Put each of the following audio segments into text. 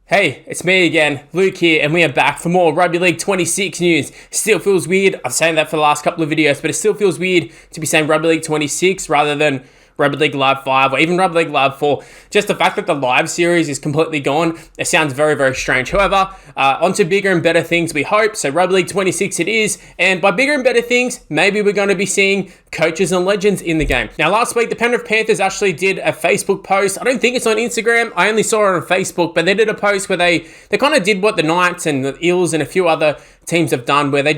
Hey, it's me again, Luke here, and we are back for more Rugby League 26 news. Still feels weird, I've saying that for the last couple of videos, but it still feels weird to be saying Rugby League 26 rather than Rugby League Live 5 or even Rugby League Live 4. Just the fact that the live series is completely gone, it sounds very, very strange. However, onto bigger and better things we hope. So Rugby League 26 it is, and by bigger and better things, maybe we're going to be seeing coaches and legends in the game. Now, last week, the Penrith Panthers actually did a Facebook post. I don't think it's on Instagram. I only saw it on Facebook, but they did a post where they kind of did what the Knights and the Eels and a few other teams have done, where they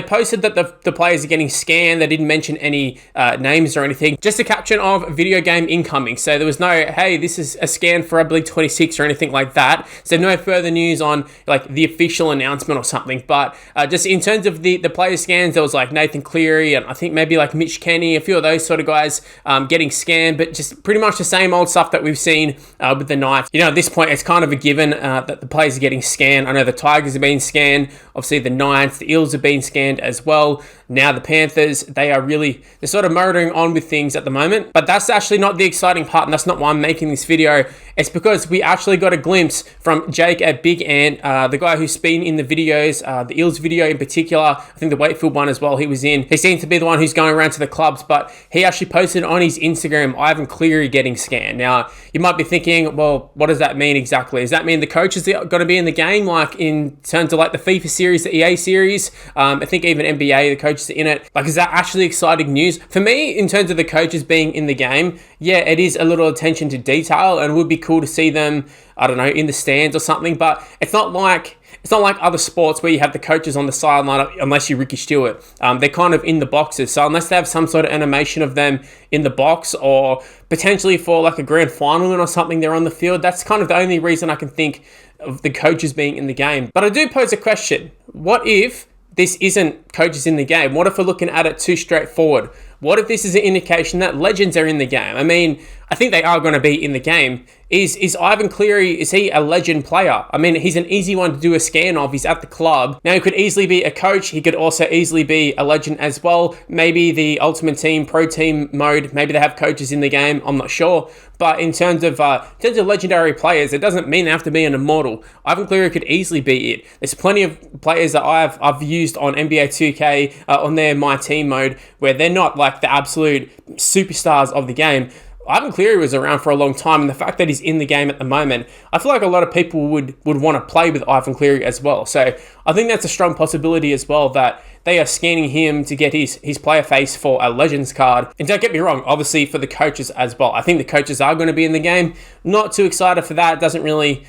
posted that the players are getting scanned. They didn't mention any names or anything, just a caption of video game incoming. So there was no, hey, this is a scan for Rugby League 26 or anything like that. So no further news on like the official announcement or something. But just in terms of the player scans, there was like Nathan Cleary and I think maybe like Mitch Kenny, a few of those sort of guys getting scanned, but just pretty much the same old stuff that we've seen with the Knights. You know, at this point, it's kind of a given that the players are getting scanned. I know the Tigers have been scanned. Obviously, the Knights, the Eels have been scanned as well. Now the Panthers, they're sort of motoring on with things at the moment. But that's actually not the exciting part, and that's not why I'm making this video. It's because we actually got a glimpse from Jake at Big Ant, the guy who's been in the videos, the Eels video in particular. I think the Wakefield one as well he was in. He seems to be the one who's going around to the clubs, but he actually posted on his Instagram, Ivan Cleary getting scanned. Now, you might be thinking, well, what does that mean exactly? Does that mean the coaches are going to be in the game, like in terms of like the FIFA series, the EA series? I think even NBA, the coaches are in it. Like, is that actually exciting news? For me, in terms of the coaches being in the game, yeah, it is a little attention to detail, and it would be cool to see them, I don't know, in the stands or something, but it's not like other sports where you have the coaches on the sideline, unless you're Ricky Stewart. They're kind of in the boxes. So unless they have some sort of animation of them in the box, or potentially for like a grand final win or something, they're on the field. That's kind of the only reason I can think of the coaches being in the game. But I do pose a question. What if this isn't coaches in the game? What if we're looking at it too straightforward? What if this is an indication that legends are in the game? I mean, I think they are going to be in the game. Is Ivan Cleary, is he a legend player? I mean, he's an easy one to do a scan of. He's at the club. Now, he could easily be a coach. He could also easily be a legend as well. Maybe the Ultimate Team, Pro Team mode, maybe they have coaches in the game. I'm not sure. But in terms of legendary players, it doesn't mean they have to be an immortal. Ivan Cleary could easily be it. There's plenty of players that I've used on NBA 2K on their My Team mode where they're not like the absolute superstars of the game. Ivan Cleary was around for a long time, and the fact that he's in the game at the moment, I feel like a lot of people would want to play with Ivan Cleary as well. So I think that's a strong possibility as well, that they are scanning him to get his player face for a Legends card. And don't get me wrong, obviously for the coaches as well. I think the coaches are going to be in the game. Not too excited for that. Doesn't really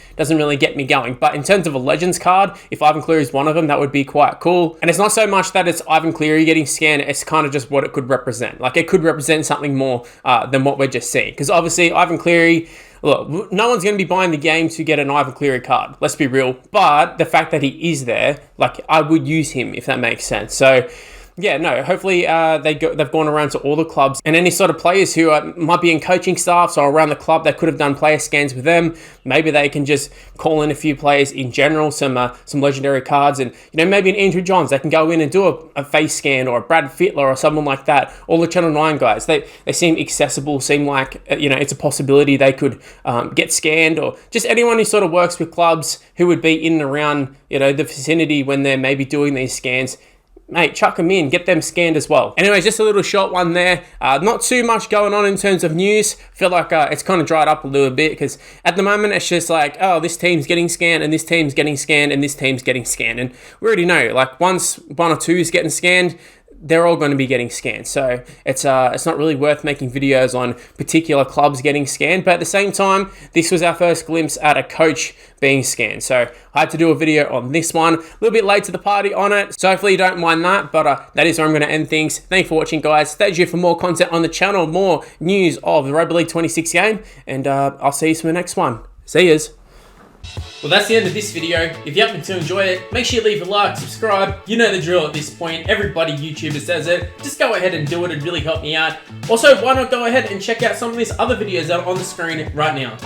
get me going. But in terms of a Legends card, if Ivan Cleary is one of them, that would be quite cool. And it's not so much that it's Ivan Cleary getting scanned. It's kind of just what it could represent. Like, it could represent something more than what we're just seeing. Because obviously Ivan Cleary, look, no one's going to be buying the game to get an Ivan Cleary card. Let's be real. But the fact that he is there, like, I would use him, if that makes sense. So, yeah, no, hopefully they've gone around to all the clubs, and any sort of players who might be in coaching staffs or around the club that could have done player scans with them, maybe they can just call in a few players in general, some legendary cards, and, you know, maybe an Andrew Johns, they can go in and do a face scan, or a Brad Fittler or someone like that. All the Channel 9 guys, they seem accessible, seem like, you know, it's a possibility they could get scanned, or just anyone who sort of works with clubs who would be in and around, you know, the vicinity when they're maybe doing these scans. Mate, chuck them in, get them scanned as well. Anyways, just a little short one there. Not too much going on in terms of news. Feel like it's kind of dried up a little bit, because at the moment it's just like, oh, this team's getting scanned, and this team's getting scanned, and this team's getting scanned. And we already know, like, once one or two is getting scanned, they're all going to be getting scanned. So it's not really worth making videos on particular clubs getting scanned. But at the same time, this was our first glimpse at a coach being scanned. So I had to do a video on this one. A little bit late to the party on it, so hopefully you don't mind that. But that is where I'm going to end things. Thanks for watching, guys. Stay tuned for more content on the channel, more news of the Rugby League 26 game. And I'll see you for the next one. See yous. Well, that's the end of this video. If you happen to enjoy it, make sure you leave a like, subscribe. You know the drill at this point. Everybody YouTuber says it. Just go ahead and do it. It'd really help me out. Also, why not go ahead and check out some of these other videos that are on the screen right now.